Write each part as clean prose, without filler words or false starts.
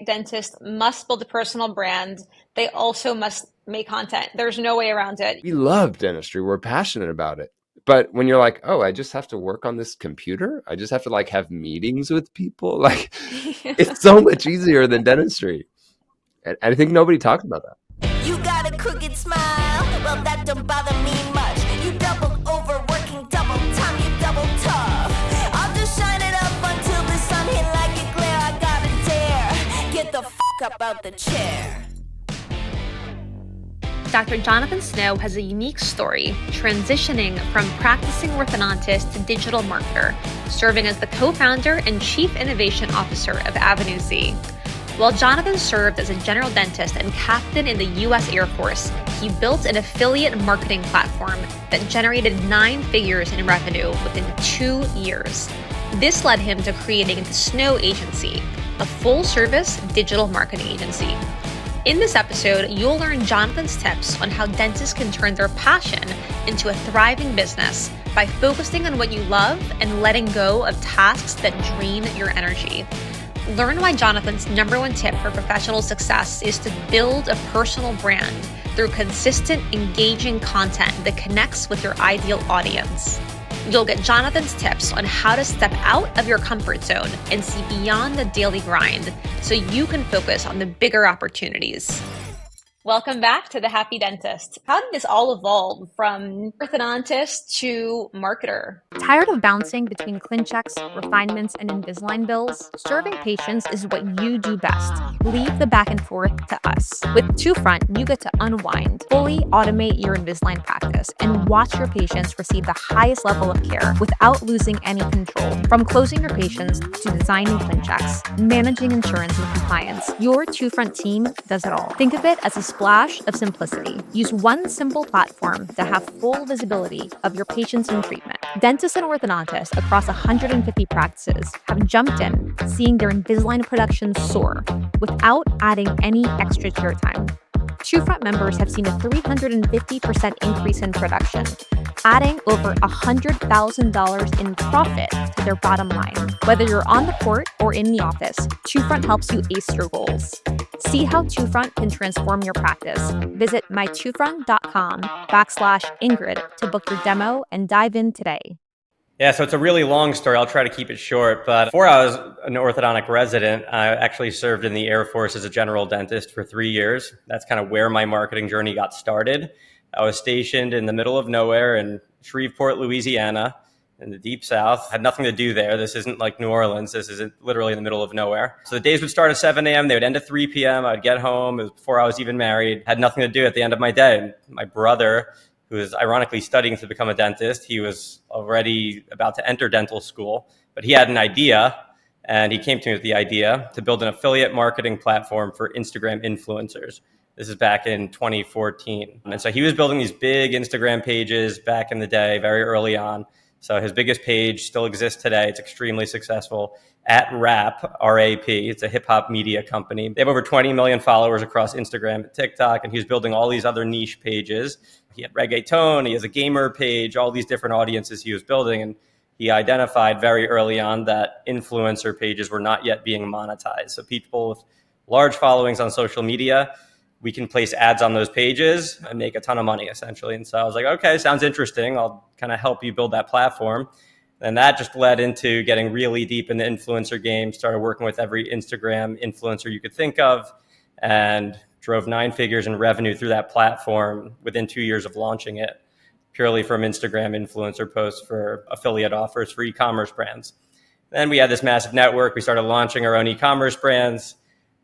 dentists must build a personal brand. They also must make content. There's no way around it. We love dentistry. We're passionate about it. But when you're like, oh, I just have to work on this computer, I just have to like have meetings with people, like it's so much easier than dentistry. And I think nobody talks about that. You got a crooked smile, well that don't bother me much. You double over working double time, you double tough. I'll just shine it up until the sun hit like a glare. I gotta dare, get the fuck up out the chair. Dr. Jonathan Snow has a unique story, transitioning from practicing orthodontist to digital marketer, serving as the co-founder and chief innovation officer of Avenue Z. While Jonathan served as a general dentist and captain in the U.S. Air Force, he built an affiliate marketing platform that generated 9 figures in revenue within 2 years. This led him to creating the Snow Agency, a full-service digital marketing agency. In this episode, you'll learn Jonathan's tips on how dentists can turn their passion into a thriving business by focusing on what you love and letting go of tasks that drain your energy. Learn why Jonathan's #1 tip for professional success is to build a personal brand through consistent, engaging content that connects with your ideal audience. You'll get Jonathan's tips on how to step out of your comfort zone and see beyond the daily grind so you can focus on the bigger opportunities. Welcome back to The Happy Dentist. How did this all evolve from orthodontist to marketer? Tired of bouncing between ClinChecks, refinements, and Invisalign bills? Serving patients is what you do best. Leave the back and forth to us. With TwoFront, you get to unwind, fully automate your Invisalign practice, and watch your patients receive the highest level of care without losing any control. From closing your patients to designing ClinChecks, managing insurance and compliance, your TwoFront team does it all. Think of it as a splash of simplicity. Use one simple platform to have full visibility of your patients in treatment. Dentists and orthodontists across 150 practices have jumped in, seeing their Invisalign production soar without adding any extra chair time. TwoFront members have seen a 350% increase in production, adding over $100,000 in profit to their bottom line. Whether you're on the court or in the office, TwoFront helps you ace your goals. See how TwoFront can transform your practice. Visit mytwofront.com/Ingrid to book your demo and dive in today. Yeah, so it's a really long story. I'll try to keep it short. But before I was an orthodontic resident, I actually served in the Air Force as a general dentist for 3 years. That's kind of where my marketing journey got started. I was stationed in the middle of nowhere in Shreveport, Louisiana, in the deep south. Had nothing to do there. This isn't like New Orleans. This is literally in the middle of nowhere. So the days would start at 7 a.m. They would end at 3 p.m. I'd get home. It was before I was even married. Had nothing to do at the end of my day. And my brother, who was ironically studying to become a dentist, he was already about to enter dental school, but he had an idea, and he came to me with the idea to build an affiliate marketing platform for Instagram influencers. This is back in 2014. And so he was building these big Instagram pages back in the day, very early on. So his biggest page still exists today. It's extremely successful, at Rap, R-A-P. It's a hip hop media company. They have over 20 million followers across Instagram and TikTok, and he was building all these other niche pages. He had reggaeton, he has a gamer page, all these different audiences he was building. And he identified very early on that influencer pages were not yet being monetized. So people with large followings on social media, we can place ads on those pages and make a ton of money, essentially. And so I was like, okay, sounds interesting. I'll kind of help you build that platform. And that just led into getting really deep in the influencer game, started working with every Instagram influencer you could think of, and drove 9 figures in revenue through that platform within 2 years of launching it, purely from Instagram influencer posts for affiliate offers for e-commerce brands. Then we had this massive network. We started launching our own e-commerce brands.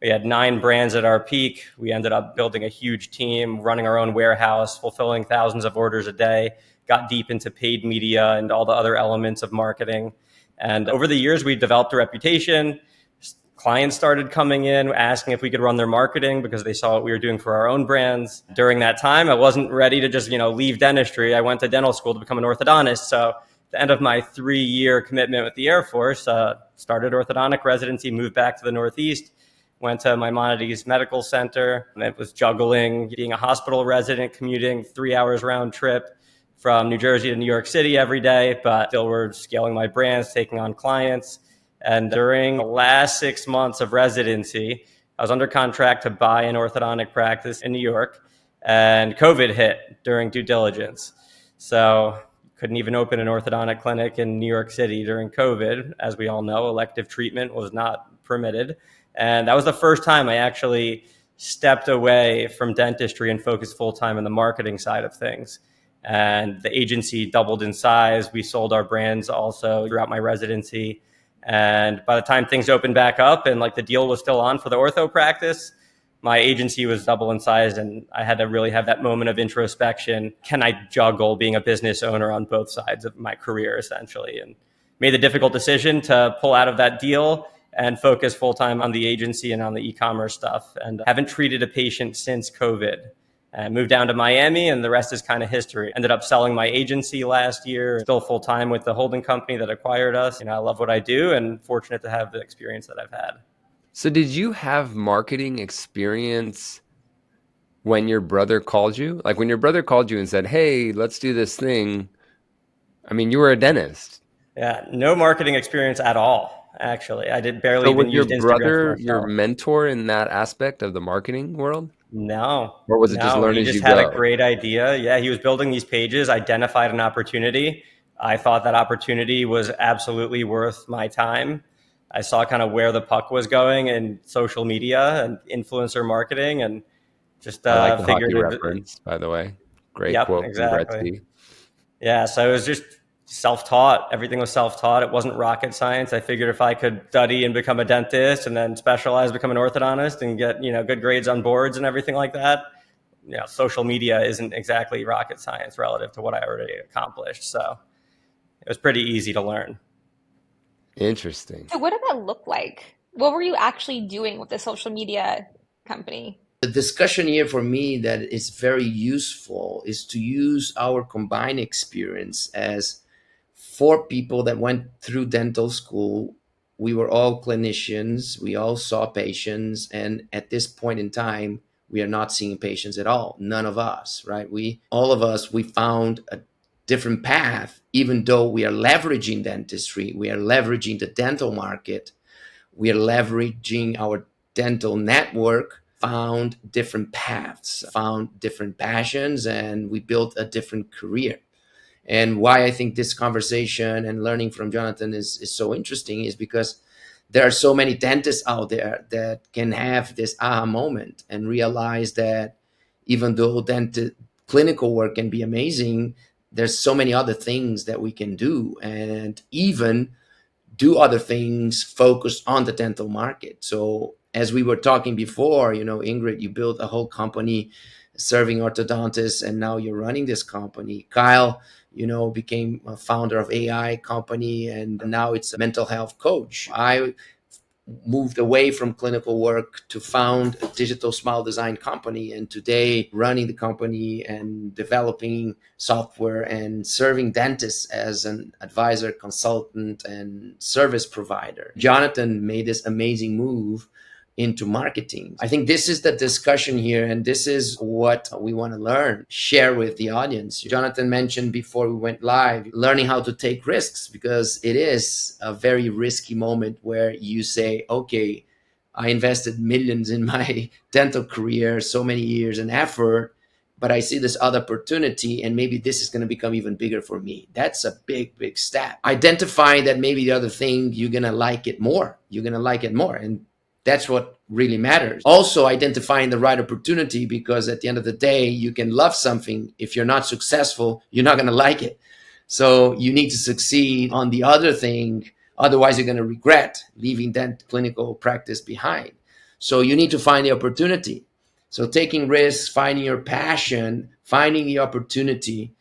We had 9 brands at our peak. We ended up building a huge team, running our own warehouse, fulfilling thousands of orders a day, got deep into paid media and all the other elements of marketing. And over the years, we developed a reputation. Clients started coming in, asking if we could run their marketing because they saw what we were doing for our own brands. During that time, I wasn't ready to just, leave dentistry. I went to dental school to become an orthodontist. So at the end of my 3-year commitment with the Air Force, started orthodontic residency, moved back to the Northeast, went to Maimonides Medical Center. And it was juggling being a hospital resident, commuting 3 hours round trip from New Jersey to New York City every day, but still were scaling my brands, taking on clients. And during the last 6 months of residency, I was under contract to buy an orthodontic practice in New York, and COVID hit during due diligence. So couldn't even open an orthodontic clinic in New York City during COVID. As we all know, elective treatment was not permitted. And that was the first time I actually stepped away from dentistry and focused full-time on the marketing side of things. And the agency doubled in size. We sold our brands also throughout my residency. And by the time things opened back up and like the deal was still on for the ortho practice, my agency was double in size, and I had to really have that moment of introspection. Can I juggle being a business owner on both sides of my career, essentially? And made the difficult decision to pull out of that deal and focus full-time on the agency and on the e-commerce stuff. And haven't treated a patient since COVID. I moved down to Miami, and the rest is kind of history. Ended up selling my agency last year, still full-time with the holding company that acquired us. I love what I do and fortunate to have the experience that I've had. So did you have marketing experience when your brother called you? Like when your brother called you and said, hey, let's do this thing. I mean, you were a dentist. Yeah, no marketing experience at all, actually. I did barely So even was your use Instagram brother for your myself. mentor in that aspect of the marketing world? No. Or was it just learn he as just you had go? a great idea. Yeah, he was building these pages, identified an opportunity. I thought that opportunity was absolutely worth my time. I saw kind of where the puck was going in social media and influencer marketing, and just I like the figured hockey it. reference, by the way. Great Yep, quote from exactly. Gretzky. Yeah, so it was just self-taught. Everything was self-taught. It wasn't rocket science. I figured if I could study and become a dentist and then specialize, become an orthodontist and get, good grades on boards and everything like that, social media isn't exactly rocket science relative to what I already accomplished. So it was pretty easy to learn. Interesting. So what did that look like? What were you actually doing with the social media company? The discussion here for me that is very useful is to use our combined experience as 4 people that went through dental school. We were all clinicians. We all saw patients. And at this point in time, we are not seeing patients at all. None of us, right? All of us, we found a different path, even though we are leveraging dentistry. We are leveraging the dental market. We are leveraging our dental network, found different paths, found different passions, and we built a different career. And why I think this conversation and learning from Jonathan is so interesting is because there are so many dentists out there that can have this aha moment and realize that even though clinical work can be amazing, there's so many other things that we can do, and even do other things focused on the dental market. So as we were talking before, Ingrid, you built a whole company serving orthodontists, and now you're running this company. Kyle, became a founder of AI company, and now it's a mental health coach. I moved away from clinical work to found a digital smile design company, and today running the company and developing software and serving dentists as an advisor, consultant, and service provider. Jonathan made this amazing move into marketing. I think this is the discussion here, and this is what we want to learn, share with the audience. Jonathan mentioned before we went live, learning how to take risks, because it is a very risky moment where you say, okay, I invested millions in my dental career, so many years and effort, but I see this other opportunity, and maybe this is going to become even bigger for me. That's a big, big step. Identifying that maybe the other thing, you're going to like it more. And that's what really matters. Also identifying the right opportunity, because at the end of the day, you can love something. If you're not successful, you're not going to like it. So you need to succeed on the other thing. Otherwise, you're going to regret leaving that clinical practice behind. So you need to find the opportunity. So taking risks, finding your passion, finding the opportunity,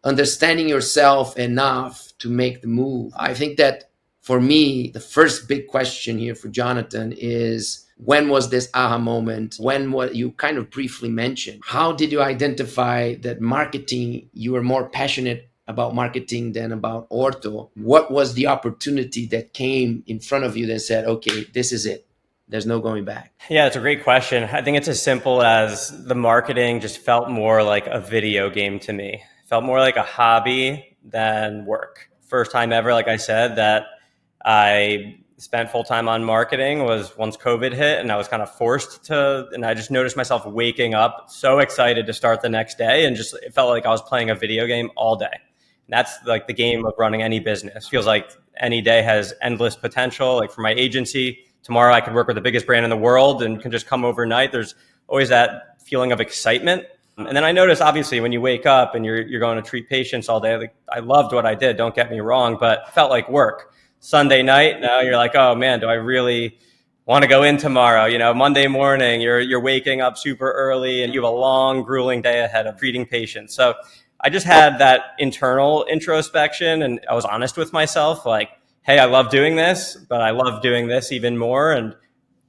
understanding yourself enough to make the move. I think that for me, the first big question here for Jonathan is, when was this aha moment? When what you kind of briefly mentioned? How did you identify that marketing, you were more passionate about marketing than about ortho? What was the opportunity that came in front of you that said, okay, this is it? There's no going back. Yeah, it's a great question. I think it's as simple as the marketing just felt more like a video game to me. It felt more like a hobby than work. First time ever, like I said, that I spent full time on marketing was once COVID hit, and I was kind of forced to, and I just noticed myself waking up so excited to start the next day, and just it felt like I was playing a video game all day. And that's like the game of running any business. Feels like any day has endless potential. Like for my agency, tomorrow I could work with the biggest brand in the world and can just come overnight. There's always that feeling of excitement. And then I noticed, obviously, when you wake up and you're going to treat patients all day, like I loved what I did, don't get me wrong, but it felt like work. Sunday night, now you're like, oh man, do I really want to go in tomorrow? You know, Monday morning, you're waking up super early and you have a long, grueling day ahead of treating patients. So I just had that internal introspection, and I was honest with myself, like, hey, I love doing this, but I love doing this even more. And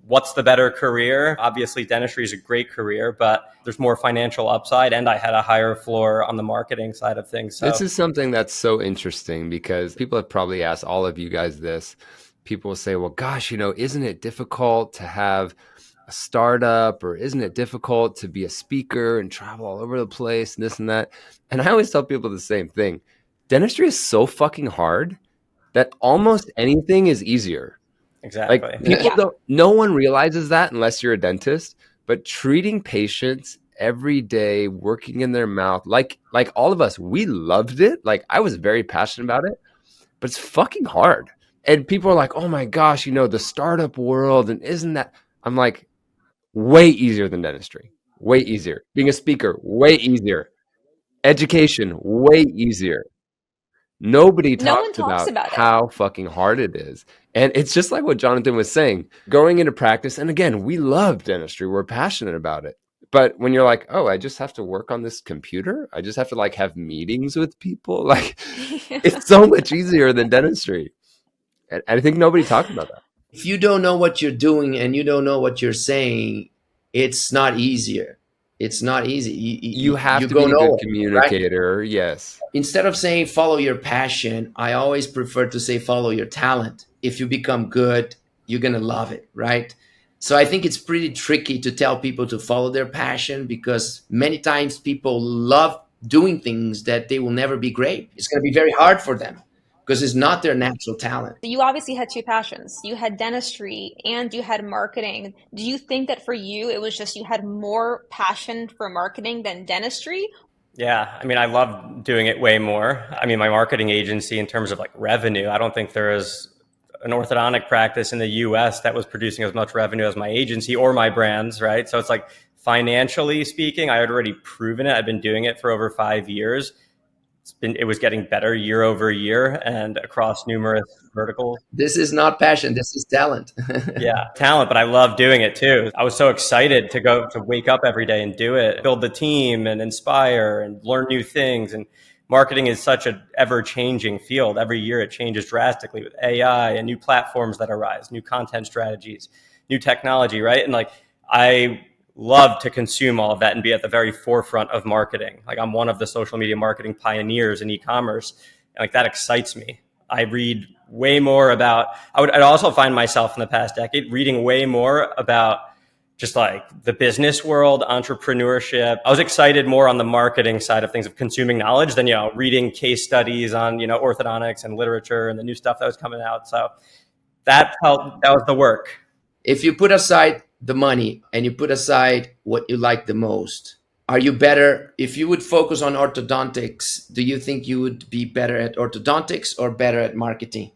what's the better career? Obviously, dentistry is a great career, but there's more financial upside, and I had a higher floor on the marketing side of things. So This is something that's so interesting because people have probably asked all of you guys this. People will say, well, gosh, isn't it difficult to have a startup, or isn't it difficult to be a speaker and travel all over the place and this and that? And I always tell people the same thing. Dentistry is so fucking hard that almost anything is easier. Exactly. Like people don't, no one realizes that unless you're a dentist, but treating patients every day, working in their mouth, like all of us, we loved it. Like I was very passionate about it, but it's fucking hard. And people are like, oh my gosh, the startup world, and isn't that, I'm like, way easier than dentistry, way easier. Being a speaker, way easier. Education, way easier. Nobody No one talks talks about about it. how fucking hard it is. And it's just like what Jonathan was saying, going into practice. And again, we love dentistry. We're passionate about it. But when you're like, oh, I just have to work on this computer. I just have to like have meetings with people. Like it's so much easier than dentistry. And I think nobody talks about that. If you don't know what you're doing and you don't know what you're saying, it's not easier. It's not easy. You have to go be a nowhere, good communicator. Right? Yes. Instead of saying follow your passion, I always prefer to say follow your talent. If you become good, you're going to love it, right? So I think it's pretty tricky to tell people to follow their passion, because many times people love doing things that they will never be great. It's going to be very hard for them because it's not their natural talent. You obviously had two passions. You had dentistry and you had marketing. Do you think that for you, it was just you had more passion for marketing than dentistry? Yeah, I mean, I love doing it way more. I mean, my marketing agency, in terms of like revenue, I don't think there is an orthodontic practice in the US that was producing as much revenue as my agency or my brands, right? So it's like financially speaking, I had already proven it. I've been doing it for over 5 years. It was getting better year over year and across numerous verticals. This is not passion. This is talent. Yeah, talent, but I love doing it too. I was so excited to wake up every day and do it, build the team and inspire and learn new things. And marketing is such an ever-changing field. Every year it changes drastically with AI and new platforms that arise, new content strategies, new technology, right? And like I love to consume all of that and be at the very forefront of marketing. Like I'm one of the social media marketing pioneers in e-commerce, and like that excites me. I read way more about, I'd also find myself in the past decade reading way more about just like the business world, entrepreneurship. I was excited more on the marketing side of things, of consuming knowledge, than, reading case studies on, orthodontics and literature and the new stuff that was coming out. So that was the work. If you put aside the money and you put aside what you like the most, are you better? If you would focus on orthodontics, do you think you would be better at orthodontics or better at marketing?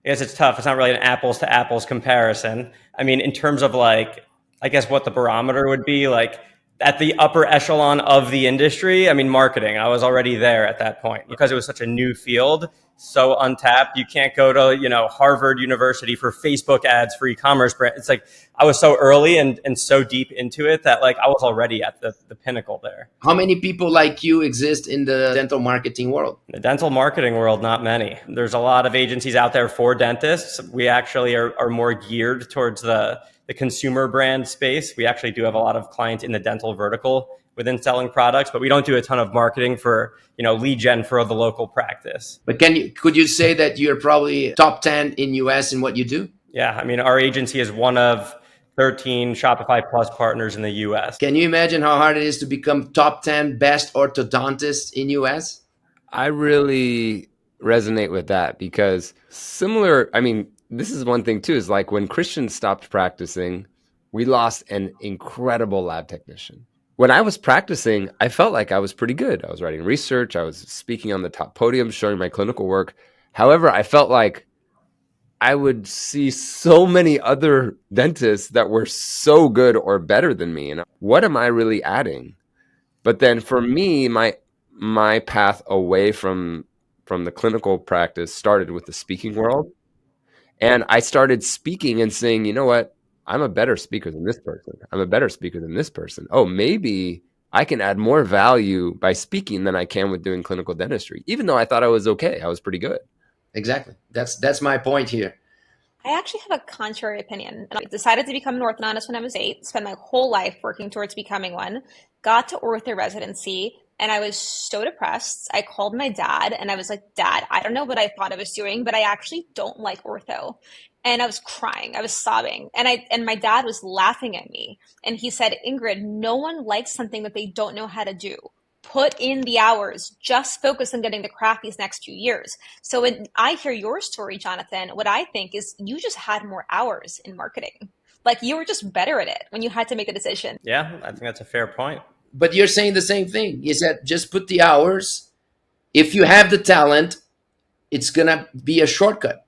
Yes, it's tough. It's not really an apples to apples comparison. I mean, in terms of like, I guess what the barometer would be, like at the upper echelon of the industry, I mean, marketing, I was already there at that point because it was such a new field, so untapped. You can't go to, Harvard University for Facebook ads for e-commerce brand. It's like I was so early and so deep into it that like I was already at the pinnacle there. How many people like you exist in the dental marketing world? In the dental marketing world, not many. There's a lot of agencies out there for dentists. We actually are more geared towards the consumer brand space. We actually do have a lot of clients in the dental vertical within selling products, but we don't do a ton of marketing for, lead gen for the local practice. But could you say that you're probably top 10 in US in what you do? Yeah, I mean, our agency is one of 13 Shopify Plus partners in the US. Can you imagine how hard it is to become top 10 best orthodontists in US? I really resonate with that because this is one thing too, is like when Christians stopped practicing, we lost an incredible lab technician. When I was practicing, I felt like I was pretty good. I was writing research. I was speaking on the top podium, showing my clinical work. However, I felt like I would see so many other dentists that were so good or better than me. And what am I really adding? But then for me, my path away from the clinical practice started with the speaking world. And I started speaking and saying, you know what? I'm a better speaker than this person. I'm a better speaker than this person. Oh, maybe I can add more value by speaking than I can with doing clinical dentistry, even though I thought I was okay. I was pretty good. Exactly. That's my point here. I actually have a contrary opinion. I decided to become an orthodontist when I was 8, spent my whole life working towards becoming one, got to ortho residency, and I was so depressed. I called my dad and I was like, Dad, I don't know what I thought I was doing, but I actually don't like ortho. And I was crying. I was sobbing. And my dad was laughing at me. And he said, Ingrid, no one likes something that they don't know how to do. Put in the hours, just focus on getting the craft these next few years. So when I hear your story, Jonathan, what I think is you just had more hours in marketing. Like you were just better at it when you had to make a decision. Yeah, I think that's a fair point. But you're saying the same thing. You said just put the hours. If you have the talent, it's going to be a shortcut.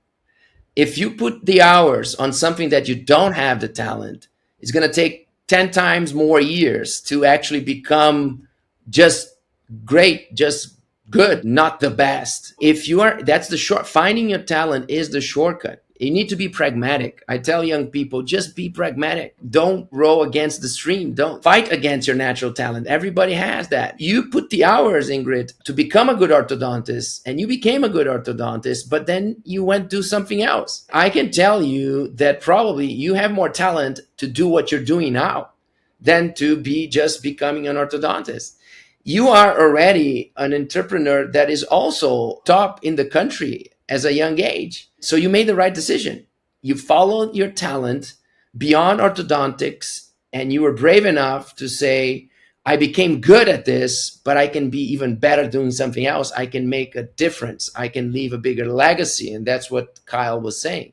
If you put the hours on something that you don't have the talent, it's going to take 10 times more years to actually become just great, just good, not the best. That's the short, finding your talent is the shortcut. You need to be pragmatic. I tell young people, just be pragmatic. Don't row against the stream. Don't fight against your natural talent. Everybody has that. You put the hours, Ingrid, to become a good orthodontist, and you became a good orthodontist, but then you went do something else. I can tell you that probably you have more talent to do what you're doing now than to be just becoming an orthodontist. You are already an entrepreneur that is also top in the country as a young age. So you made the right decision. You followed your talent beyond orthodontics, and you were brave enough to say, I became good at this, but I can be even better doing something else. I can make a difference. I can leave a bigger legacy. And that's what Kyle was saying.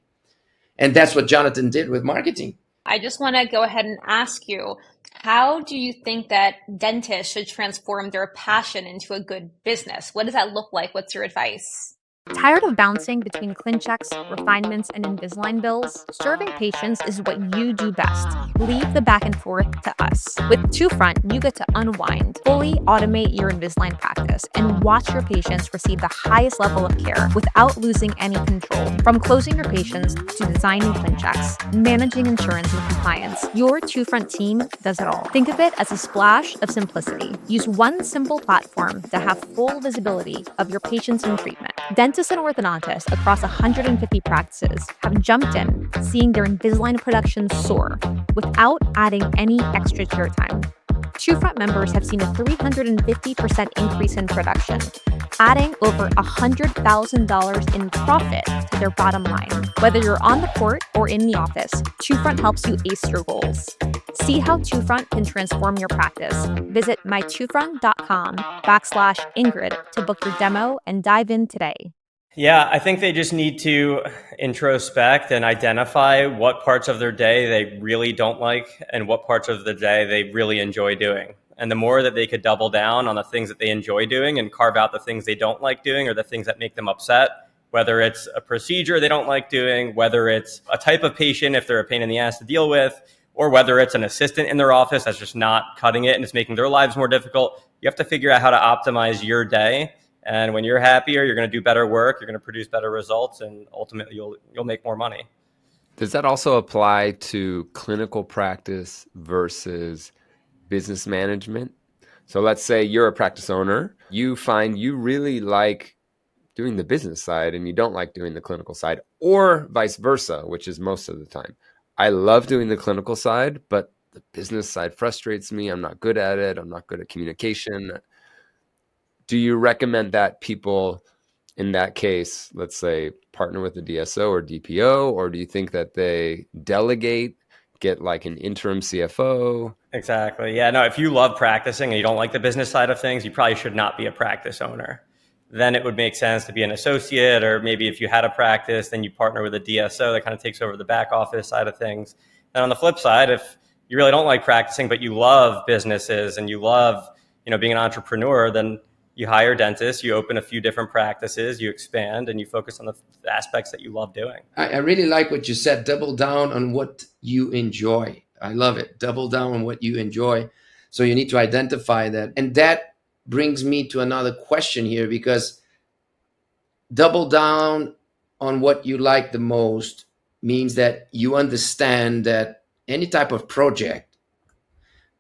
And that's what Jonathan did with marketing. I just want to go ahead and ask you, how do you think that dentists should transform their passion into a good business? What does that look like? What's your advice? Tired of bouncing between ClinChecks, refinements, and Invisalign bills? Serving patients is what you do best. Leave the back and forth to us. With TwoFront, you get to unwind, fully automate your Invisalign practice, and watch your patients receive the highest level of care without losing any control. From closing your patients to designing ClinChecks, managing insurance and compliance, your TwoFront team does it all. Think of it as a splash of simplicity. Use one simple platform to have full visibility of your patients in treatment. Dentists and orthodontists across 150 practices have jumped in, seeing their Invisalign production soar without adding any extra chair time. TwoFront members have seen a 350% increase in production, adding over $100,000 in profit to their bottom line. Whether you're on the court or in the office, TwoFront helps you ace your goals. See how TwoFront can transform your practice. Visit mytwofront.com/Ingrid to book your demo and dive in today. Yeah, I think they just need to introspect and identify what parts of their day they really don't like and what parts of the day they really enjoy doing. And the more that they could double down on the things that they enjoy doing and carve out the things they don't like doing or the things that make them upset, whether it's a procedure they don't like doing, whether it's a type of patient if they're a pain in the ass to deal with, or whether it's an assistant in their office that's just not cutting it and it's making their lives more difficult, you have to figure out how to optimize your day. And when you're happier, you're going to do better work, you're going to produce better results, and ultimately you'll make more money. Does that also apply to clinical practice versus business management? So let's say you're a practice owner, you find you really like doing the business side and you don't like doing the clinical side, or vice versa, which is most of the time. I love doing the clinical side, but the business side frustrates me. I'm not good at it. I'm not good at communication. Do you recommend that people in that case, let's say, partner with a DSO or DPO, or do you think that they delegate, get like an interim CFO? Exactly. Yeah, no, if you love practicing and you don't like the business side of things, you probably should not be a practice owner. then it would make sense to be an associate, or maybe if you had a practice, then you partner with a DSO that kind of takes over the back office side of things. And on the flip side, if you really don't like practicing, but you love businesses and you love, being an entrepreneur, then you hire dentists, you open a few different practices, you expand, and you focus on the aspects that you love doing. I really like what you said. Double down on what you enjoy. I love it. Double down on what you enjoy. So you need to identify that. And that brings me to another question here, because double down on what you like the most means that you understand that any type of project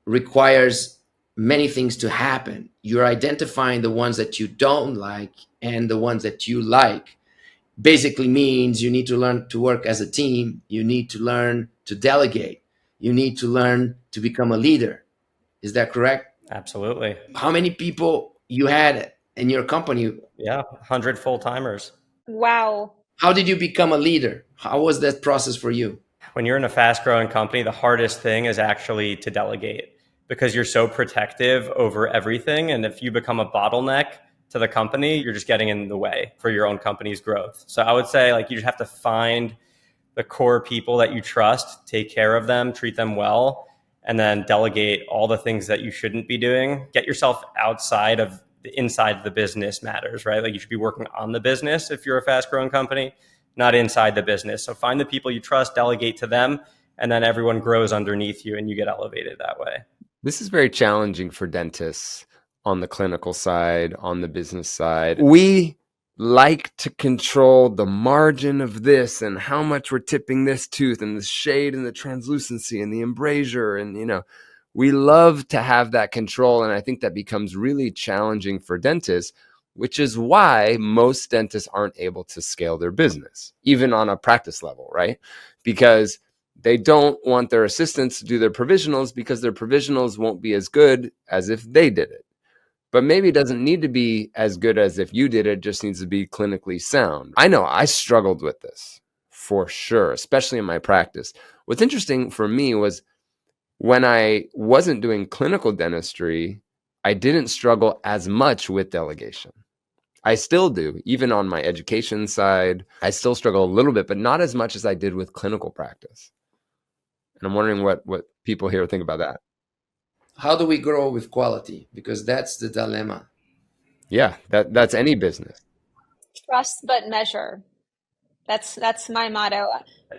requires many things to happen. You're identifying the ones that you don't like and the ones that you like. Basically means you need to learn to work as a team. You need to learn to delegate. You need to learn to become a leader. Is that correct? Absolutely. How many people you had in your company? Yeah, 100 full-timers. Wow. How did you become a leader? How was that process for you? When you're in a fast-growing company, the hardest thing is actually to delegate, because you're so protective over everything. And if you become a bottleneck to the company, you're just getting in the way for your own company's growth. So I would say, you just have to find the core people that you trust, take care of them, treat them well, and then delegate all the things that you shouldn't be doing. Get yourself outside of the inside of the business matters, right? You should be working on the business if you're a fast-growing company, not inside the business. So find the people you trust, delegate to them, and then everyone grows underneath you and you get elevated that way. This is very challenging for dentists on the clinical side, on the business side. We like to control the margin of this and how much we're tipping this tooth and the shade and the translucency and the embrasure. And, we love to have that control. And I think that becomes really challenging for dentists, which is why most dentists aren't able to scale their business, even on a practice level, right? Because they don't want their assistants to do their provisionals, because their provisionals won't be as good as if they did it. But maybe it doesn't need to be as good as if you did it, just needs to be clinically sound. I know I struggled with this for sure, especially in my practice. What's interesting for me was when I wasn't doing clinical dentistry, I didn't struggle as much with delegation. I still do, even on my education side. I still struggle a little bit, but not as much as I did with clinical practice. And I'm wondering what people here think about that. How do we grow with quality? Because that's the dilemma. Yeah, that's any business. Trust but measure. That's my motto.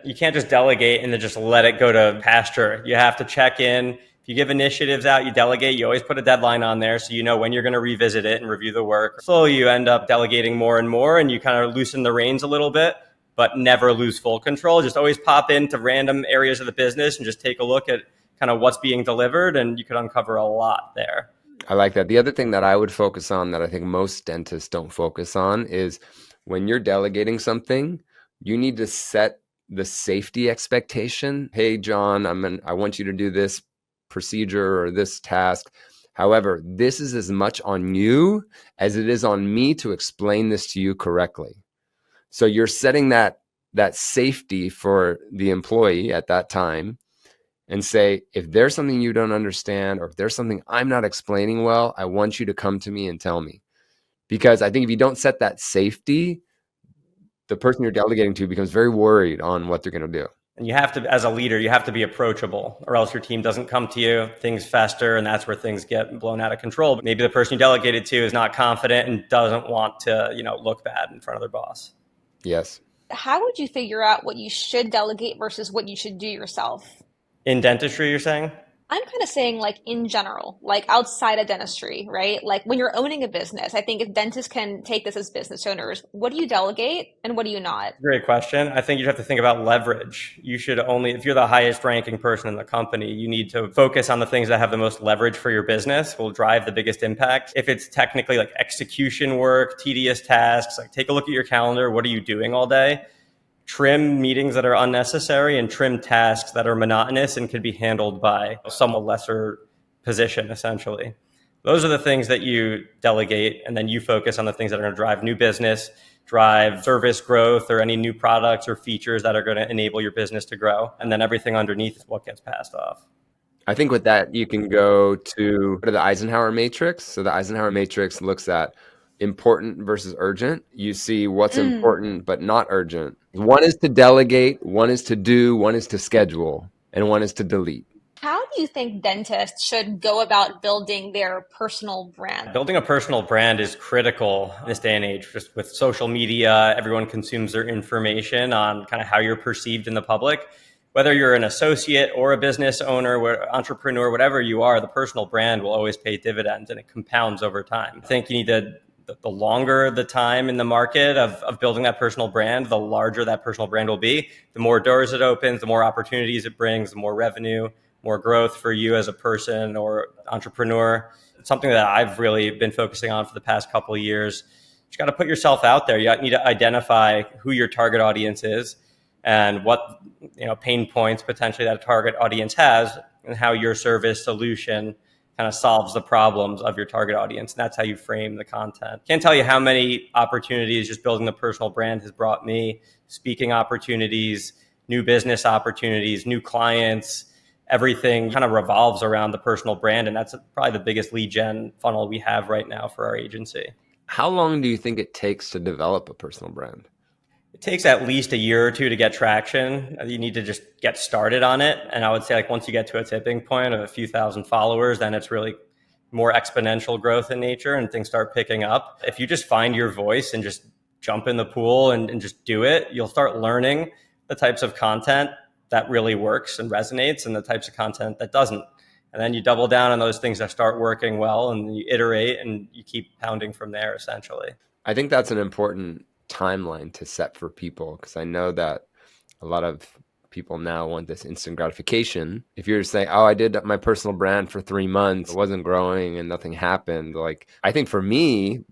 You can't just delegate and then just let it go to pasture. You have to check in. If you give initiatives out, you delegate, you always put a deadline on there so you know when you're going to revisit it and review the work. Slowly you end up delegating more and more, and you kind of loosen the reins a little bit, but never lose full control. Just always pop into random areas of the business and just take a look at kind of what's being delivered, and you could uncover a lot there. I like that. The other thing that I would focus on that I think most dentists don't focus on is when you're delegating something, you need to set the safety expectation. Hey, John, I want you to do this procedure or this task. However, this is as much on you as it is on me to explain this to you correctly. So you're setting that safety for the employee at that time, and say, if there's something you don't understand, or if there's something I'm not explaining well, I want you to come to me and tell me. Because I think if you don't set that safety, the person you're delegating to becomes very worried on what they're going to do. And you have to, as a leader, you have to be approachable, or else your team doesn't come to you, things fester, and that's where things get blown out of control. But maybe the person you delegated to is not confident and doesn't want to, look bad in front of their boss. Yes. How would you figure out what you should delegate versus what you should do yourself? In dentistry, you're saying? I'm kind of saying in general, outside of dentistry, right? When you're owning a business, I think if dentists can take this as business owners, what do you delegate and what do you not? Great question. I think you'd have to think about leverage. You should only, if you're the highest ranking person in the company, you need to focus on the things that have the most leverage for your business, will drive the biggest impact. If it's technically execution work, tedious tasks, take a look at your calendar. What are you doing all day? Trim meetings that are unnecessary and trim tasks that are monotonous and can be handled by some lesser position, essentially. Those are the things that you delegate, and then you focus on the things that are going to drive new business, drive service growth, or any new products or features that are going to enable your business to grow. And then everything underneath is what gets passed off. I think with that, you can go to the Eisenhower matrix. So the Eisenhower matrix looks at important versus urgent. You see what's important but not urgent. One is to delegate, one is to do, one is to schedule, and one is to delete. How do you think dentists should go about building their personal brand? Building a personal brand is critical in this day and age. Just with social media, everyone consumes their information on kind of how you're perceived in the public. Whether you're an associate or a business owner, entrepreneur, whatever you are, the personal brand will always pay dividends and it compounds over time. I think you need to, the longer the time in the market of building that personal brand, the larger that personal brand will be. The more doors it opens, the more opportunities it brings, the more revenue, more growth for you as a person or entrepreneur. It's something that I've really been focusing on for the past couple of years. You got to put yourself out there. You need to identify who your target audience is and what pain points potentially that a target audience has, and how your service solution kind of solves the problems of your target audience. And that's how you frame the content. Can't tell you how many opportunities just building the personal brand has brought me: speaking opportunities, new business opportunities, new clients. Everything kind of revolves around the personal brand. And that's probably the biggest lead gen funnel we have right now for our agency. How long do you think it takes to develop a personal brand? It takes at least a year or two to get traction. You need to just get started on it. And I would say, like, once you get to a tipping point of a few thousand followers, then it's really more exponential growth in nature and things start picking up. If you just find your voice and just jump in the pool and just do it, you'll start learning the types of content that really works and resonates and the types of content that doesn't. And then you double down on those things that start working well and you iterate and you keep pounding from there, essentially. I think that's an important timeline to set for people, because I know that a lot of people now want this instant gratification. If you're saying, oh, I did my personal brand for 3 months, it wasn't growing and nothing happened. Like, I think for me,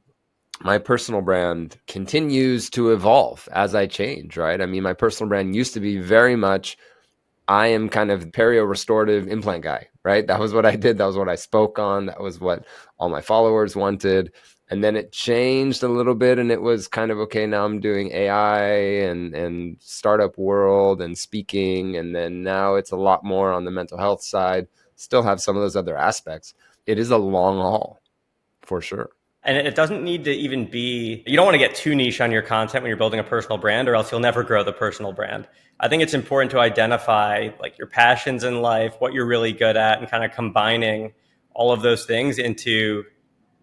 my personal brand continues to evolve as I change, right? I mean, my personal brand used to be very much, I am kind of perio-restorative implant guy, right? That was what I did. That was what I spoke on. That was what all my followers wanted. And then it changed a little bit and it was kind of, okay, now I'm doing AI and startup world and speaking. And then now it's a lot more on the mental health side. Still have some of those other aspects. It is a long haul for sure. And it doesn't need to even be, you don't want to get too niche on your content when you're building a personal brand, or else you'll never grow the personal brand. I think it's important to identify like your passions in life, what you're really good at, and kind of combining all of those things into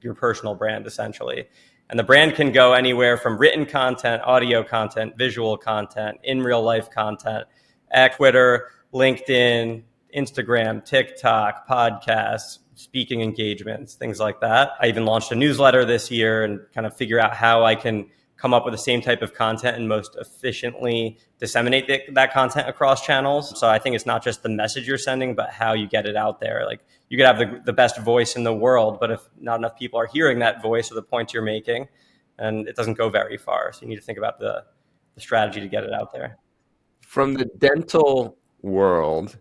your personal brand, essentially. And the brand can go anywhere from written content, audio content, visual content, in real life content, at Twitter, LinkedIn, Instagram, TikTok, podcasts, speaking engagements, things like that. I even launched a newsletter this year and kind of figure out how I can come up with the same type of content and most efficiently disseminate that content across channels. So I think it's not just the message you're sending, but how you get it out there. Like, you could have the best voice in the world, but if not enough people are hearing that voice or the points you're making, and it doesn't go very far. So you need to think about the strategy to get it out there. From the dental world,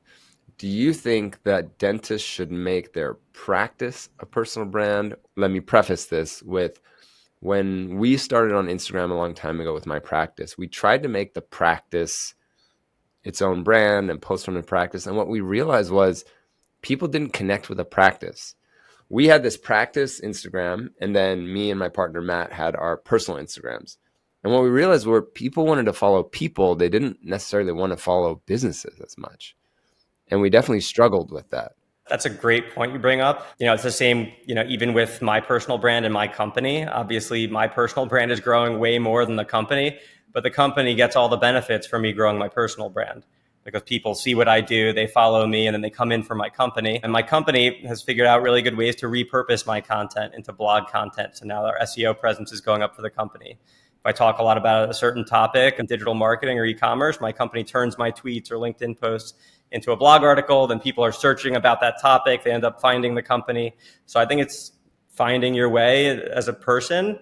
do you think that dentists should make their practice a personal brand? Let me preface this with, when we started on Instagram a long time ago with my practice, we tried to make the practice its own brand and post on the practice. And what we realized was people didn't connect with a practice. We had this practice Instagram, and then me and my partner Matt had our personal Instagrams. And what we realized were people wanted to follow people. They didn't necessarily want to follow businesses as much. And we definitely struggled with that. That's a great point you bring up. It's the same, even with my personal brand and my company. Obviously, my personal brand is growing way more than the company, but the company gets all the benefits from me growing my personal brand, because people see what I do, they follow me, and then they come in for my company. And my company has figured out really good ways to repurpose my content into blog content. So now our SEO presence is going up for the company. If I talk a lot about a certain topic in digital marketing or e-commerce, my company turns my tweets or LinkedIn posts into a blog article. Then people are searching about that topic. They end up finding the company. So I think it's finding your way as a person.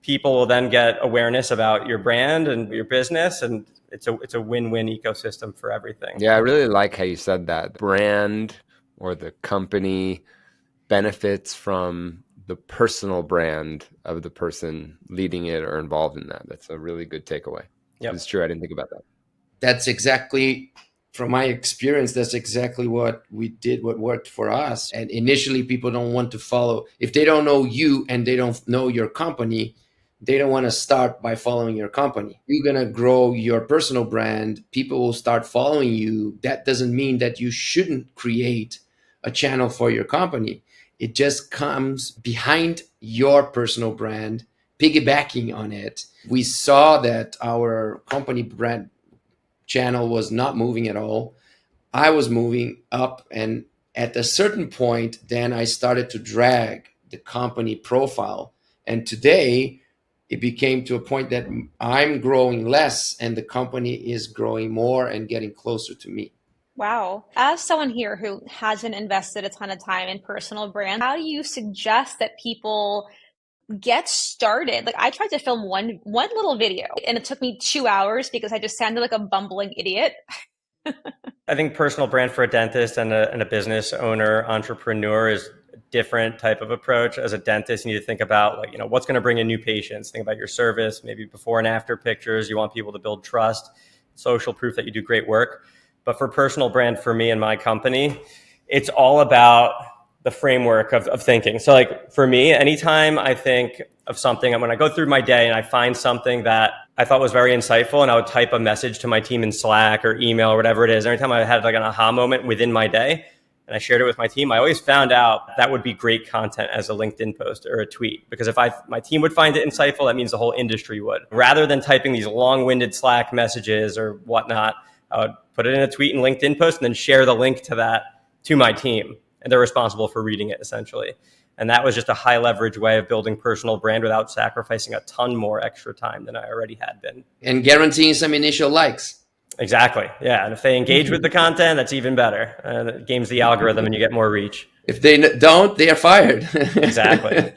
People will then get awareness about your brand and your business, and it's a win-win ecosystem for everything. Yeah, I really like how you said that. Brand or the company benefits from the personal brand of the person leading it or involved in that. That's a really good takeaway. Yep. It's true. I didn't think about that. That's exactly from my experience, that's exactly what we did, what worked for us. And initially, people don't want to follow. If they don't know you and they don't know your company, they don't want to start by following your company. You're going to grow your personal brand. People will start following you. That doesn't mean that you shouldn't create a channel for your company. It just comes behind your personal brand, piggybacking on it. We saw that our company brand channel was not moving at all. I was moving up, and at a certain point, then I started to drag the company profile. And today, it became to a point that I'm growing less and the company is growing more and getting closer to me. Wow. As someone here who hasn't invested a ton of time in personal brand, how do you suggest that people get started? Like, I tried to film one little video and it took me 2 hours because I just sounded like a bumbling idiot. I think personal brand for a dentist and a business owner, entrepreneur is a different type of approach. As a dentist, you need to think about, like, what's going to bring in new patients. Think about your service, maybe before and after pictures. You want people to build trust, social proof that you do great work. But for personal brand, for me and my company, it's all about the framework of thinking. So like for me, anytime I think of something, and when I go through my day and I find something that I thought was very insightful, and I would type a message to my team in Slack or email or whatever it is, every time I had like an aha moment within my day and I shared it with my team, I always found out that would be great content as a LinkedIn post or a tweet. Because if my team would find it insightful, that means the whole industry would. Rather than typing these long-winded Slack messages or whatnot, I would put it in a tweet and LinkedIn post and then share the link to that to my team. And they're responsible for reading it, essentially. And that was just a high leverage way of building personal brand without sacrificing a ton more extra time than I already had been. And guaranteeing some initial likes. Exactly. Yeah. And if they engage with the content, that's even better. It games the algorithm and you get more reach. If they don't, they are fired. Exactly.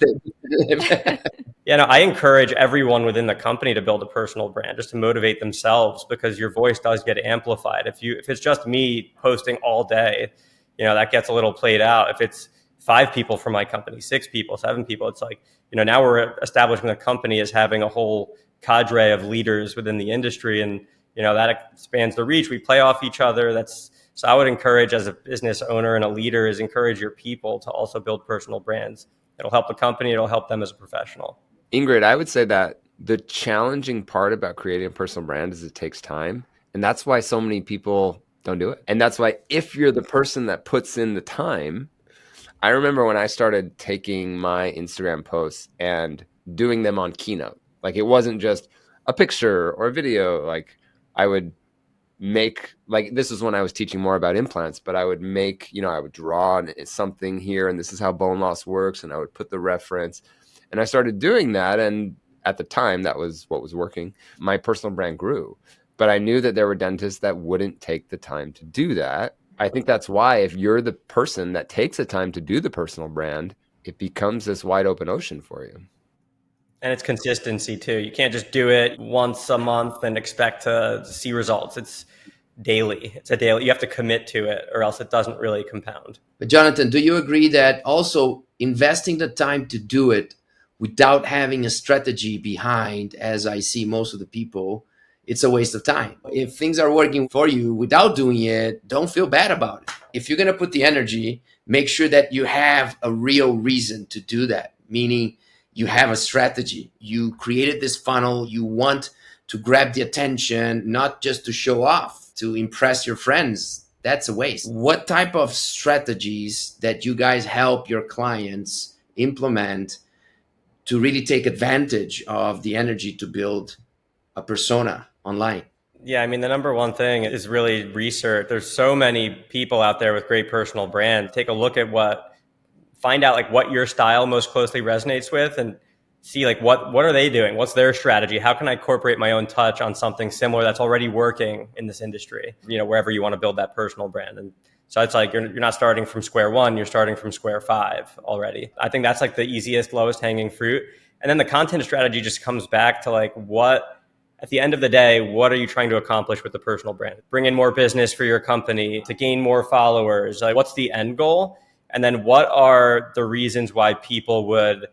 Yeah, no, I encourage everyone within the company to build a personal brand just to motivate themselves, because your voice does get amplified. If it's just me posting all day, that gets a little played out. If it's 5 people from my company, 6 people, 7 people, it's like, now we're establishing the company as having a whole cadre of leaders within the industry, and that expands the reach. We play off each other. So I would encourage, as a business owner and a leader, is encourage your people to also build personal brands. It'll help the company. It'll help them as a professional. Ingrid, I would say that the challenging part about creating a personal brand is it takes time. And that's why so many people don't do it. And that's why if you're the person that puts in the time, I remember when I started taking my Instagram posts and doing them on Keynote, like it wasn't just a picture or a video. Like I would make, like, this is when I was teaching more about implants, but I would make, I would draw something here and this is how bone loss works. And I would put the reference. And I started doing that. And at the time, that was what was working. My personal brand grew. But I knew that there were dentists that wouldn't take the time to do that. I think that's why if you're the person that takes the time to do the personal brand, it becomes this wide open ocean for you. And it's consistency too. You can't just do it once a month and expect to see results. It's daily. You have to commit to it, or else it doesn't really compound. But Jonathan, do you agree that also investing the time to do it without having a strategy behind, as I see most of the people, it's a waste of time? If things are working for you without doing it, don't feel bad about it. If you're going to put the energy, make sure that you have a real reason to do that, meaning you have a strategy. You created this funnel. You want to grab the attention, not just to show off, to impress your friends. That's a waste. What type of strategies that you guys help your clients implement to really take advantage of the energy to build a persona online? Yeah, I mean, the number one thing is really research. There's so many people out there with great personal brand. Take a look at find out like what your style most closely resonates with, and see like what are they doing? What's their strategy? How can I incorporate my own touch on something similar that's already working in this industry, wherever you want to build that personal brand. And so it's like you're not starting from square one, you're starting from square 5 already. I think that's like the easiest, lowest hanging fruit. And then the content strategy just comes back to like at the end of the day, what are you trying to accomplish with the personal brand? Bring in more business for your company, to gain more followers. Like, what's the end goal? And then what are the reasons why people would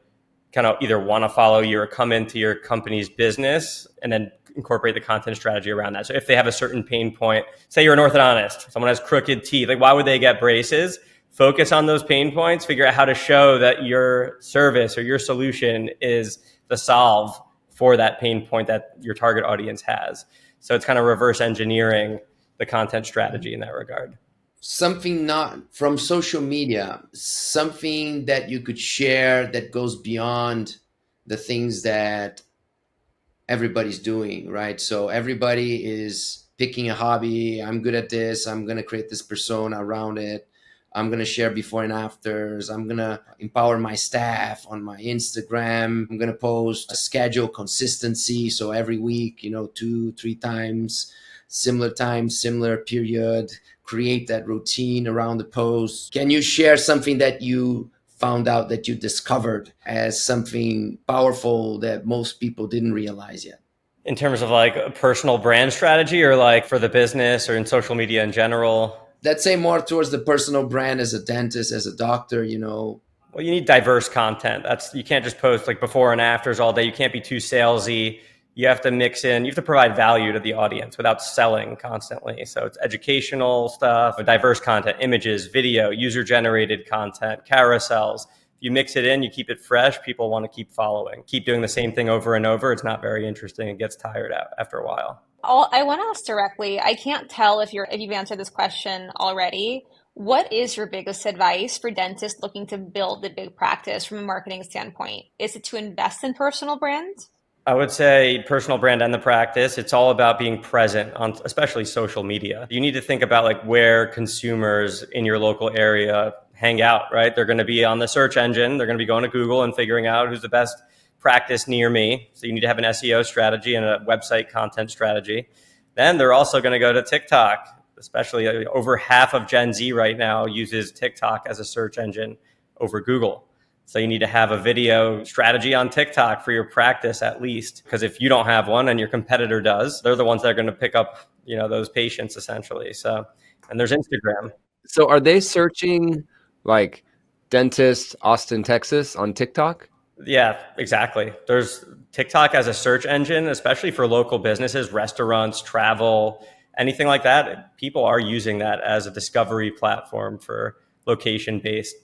kind of either want to follow you or come into your company's business, and then incorporate the content strategy around that. So if they have a certain pain point, say you're an orthodontist, someone has crooked teeth, like why would they get braces? Focus on those pain points, figure out how to show that your service or your solution is the solve for that pain point that your target audience has. So it's kind of reverse engineering the content strategy in that regard. Something not from social media, something that you could share that goes beyond the things that everybody's doing, right? So everybody is picking a hobby. I'm good at this. I'm going to create this persona around it. I'm going to share before and afters. I'm going to empower my staff on my Instagram. I'm going to post a schedule consistency. So every week, 2-3 times, similar period, create that routine around the post. Can you share something that you found out that you discovered as something powerful that most people didn't realize yet? In terms of like a personal brand strategy or like for the business or in social media in general? Let's say more towards the personal brand as a dentist, as a doctor, Well, you need diverse content. You can't just post like before and afters all day. You can't be too salesy. You have to mix in, you have to provide value to the audience without selling constantly. So it's educational stuff, diverse content, images, video, user-generated content, carousels. You mix it in, you keep it fresh, people want to keep following. Keep doing the same thing over and over. It's not very interesting. It gets tired out after a while. I want to ask directly, I can't tell if you've answered this question already. What is your biggest advice for dentists looking to build a big practice from a marketing standpoint? Is it to invest in personal brand? I would say personal brand and the practice. It's all about being present on especially social media. You need to think about like where consumers in your local area hang out, right? They're going to be on the search engine. They're going to be going to Google and figuring out who's the best practice near me. So you need to have an SEO strategy and a website content strategy. Then they're also going to go to TikTok, especially over half of Gen Z right now uses TikTok as a search engine over Google. So you need to have a video strategy on TikTok for your practice at least, because if you don't have one and your competitor does, they're the ones that are going to pick up, those patients essentially. So, and there's Instagram. So are they searching like dentist, Austin, Texas on TikTok? Yeah, exactly. There's TikTok as a search engine, especially for local businesses, restaurants, travel, anything like that. People are using that as a discovery platform for location-based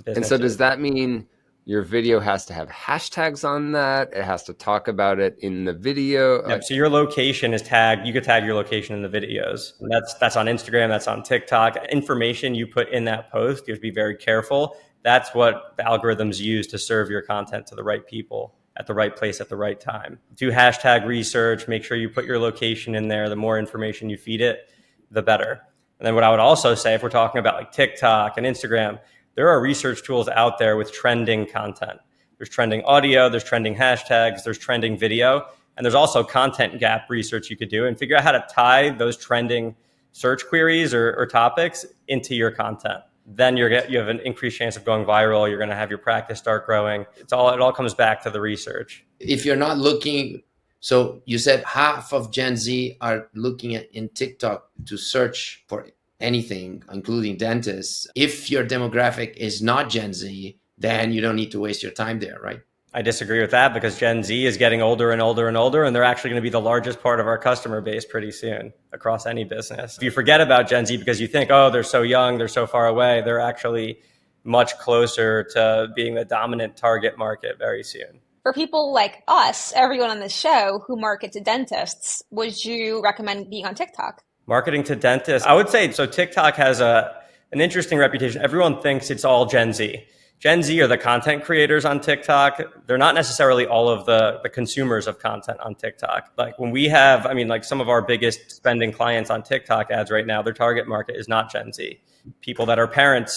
businesses. And so does that mean your video has to have hashtags on that? It has to talk about it in the video? Yep. So your location is tagged. You could tag your location in the videos. And that's on Instagram. That's on TikTok. Information you put in that post, you have to be very careful. That's what the algorithms use to serve your content to the right people at the right place at the right time. Do hashtag research. Make sure you put your location in there. The more information you feed it, the better. And then what I would also say, if we're talking about like TikTok and Instagram, there are research tools out there with trending content. There's trending audio, there's trending hashtags, there's trending video, and there's also content gap research you could do and figure out how to tie those trending search queries or topics into your content. Then you have an increased chance of going viral. You're going to have your practice start growing. It all comes back to the research. If you're not looking, so you said half of Gen Z are looking at in TikTok to search for anything, including dentists. If your demographic is not Gen Z, then you don't need to waste your time there, right? I disagree with that because Gen Z is getting older and older and older, and they're actually going to be the largest part of our customer base pretty soon across any business. If you forget about Gen Z because you think, oh, they're so young, they're so far away, they're actually much closer to being the dominant target market very soon. For people like us, everyone on this show who market to dentists, would you recommend being on TikTok? Marketing to dentists, I would say, so TikTok has an interesting reputation. Everyone thinks it's all Gen Z. Gen Z are the content creators on TikTok. They're not necessarily all of the consumers of content on TikTok. Like when we have, like some of our biggest spending clients on TikTok ads right now, their target market is not Gen Z. People that are parent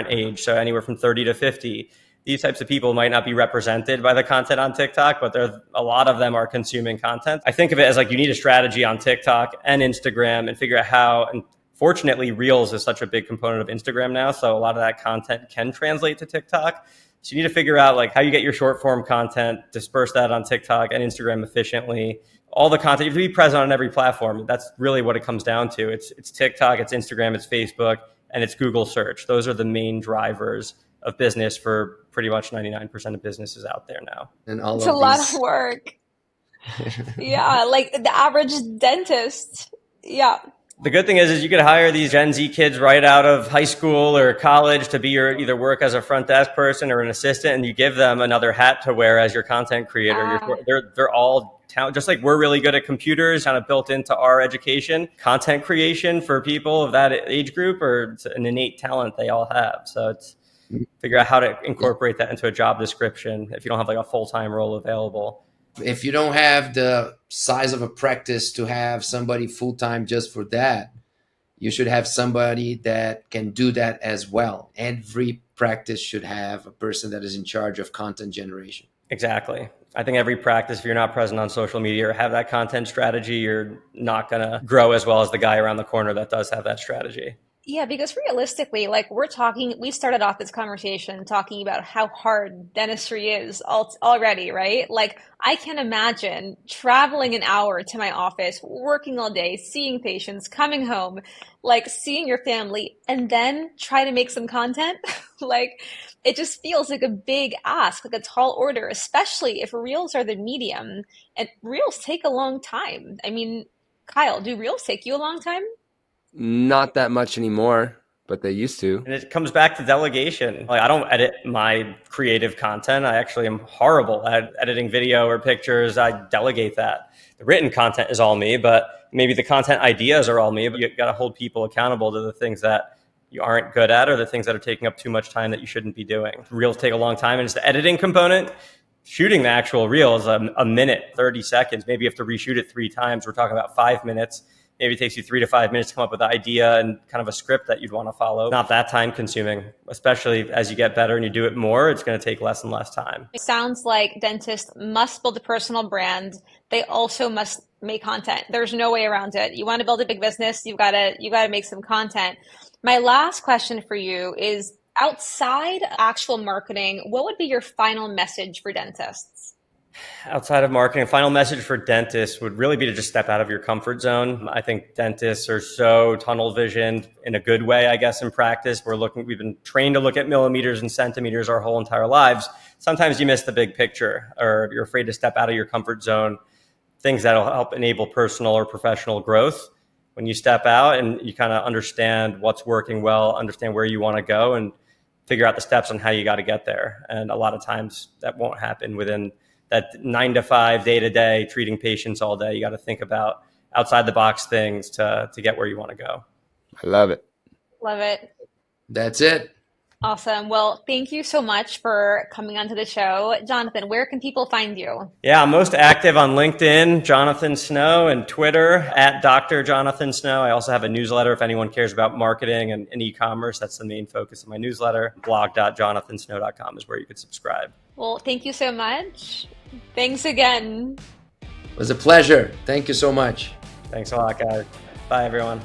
age, so anywhere from 30 to 50. These types of people might not be represented by the content on TikTok, but a lot of them are consuming content. I think of it as like you need a strategy on TikTok and Instagram and figure out how, and fortunately, Reels is such a big component of Instagram now, so a lot of that content can translate to TikTok. So you need to figure out like how you get your short form content, disperse that on TikTok and Instagram efficiently. All the content, you have to be present on every platform. That's really what it comes down to. It's TikTok, it's Instagram, it's Facebook, and it's Google search. Those are the main drivers of business for pretty much 99% of businesses out there now. And all it's of a lot these, of work. Yeah, like the average dentist. Yeah. The good thing is you could hire these Gen Z kids right out of high school or college to be your either work as a front desk person or an assistant, and you give them another hat to wear as your content creator. They're all talent, just like we're really good at computers, kind of built into our education. Content creation for people of that age group, or it's an innate talent they all have. So it's figure out how to incorporate that into a job description if you don't have like a full-time role available. If you don't have the size of a practice to have somebody full-time just for that, you should have somebody that can do that as well. Every practice should have a person that is in charge of content generation. Exactly. I think every practice, if you're not present on social media or have that content strategy, you're not going to grow as well as the guy around the corner that does have that strategy. Yeah, because realistically, like we started off this conversation talking about how hard dentistry is already, right? Like I can imagine traveling an hour to my office, working all day, seeing patients, coming home, like seeing your family, and then try to make some content. Like it just feels like a big ask, like a tall order, especially if reels are the medium, and reels take a long time. I mean, Kyle, do reels take you a long time? Not that much anymore, but they used to. And it comes back to delegation. Like I don't edit my creative content. I actually am horrible at editing video or pictures. I delegate that. The written content is all me, but maybe the content ideas are all me, but you got to hold people accountable to the things that you aren't good at or the things that are taking up too much time that you shouldn't be doing. Reels take a long time, and it's the editing component. Shooting the actual reel is a minute, 30 seconds. Maybe you have to reshoot it 3 times. We're talking about 5 minutes. Maybe it takes you 3 to 5 minutes to come up with the idea and kind of a script that you'd want to follow. Not that time consuming, especially as you get better and you do it more, it's going to take less and less time. It sounds like dentists must build a personal brand. They also must make content. There's no way around it. You want to build a big business, you gotta make some content. My last question for you is, outside actual marketing, what would be your final message for dentists? Outside of marketing, final message for dentists would really be to just step out of your comfort zone. I think dentists are so tunnel visioned in a good way, I guess, in practice. We've been trained to look at millimeters and centimeters our whole entire lives. Sometimes you miss the big picture, or you're afraid to step out of your comfort zone, things that'll help enable personal or professional growth. When you step out and you kind of understand what's working well, understand where you want to go, and figure out the steps on how you got to get there. And a lot of times that won't happen within that 9 to 5 day to day treating patients all day. You got to think about outside the box things to get where you want to go. I love it. Love it. That's it. Awesome. Well, thank you so much for coming onto the show. Jonathan, where can people find you? Yeah, I'm most active on LinkedIn, Jonathan Snow, and Twitter at Dr. Jonathan Snow. I also have a newsletter if anyone cares about marketing and e-commerce. That's the main focus of my newsletter. blog.jonathansnow.com is where you could subscribe. Well, thank you so much. Thanks again. It was a pleasure. Thank you so much. Thanks a lot, guys. Bye, everyone.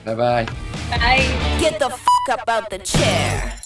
Bye-bye. Bye. Get the f*** up out the chair.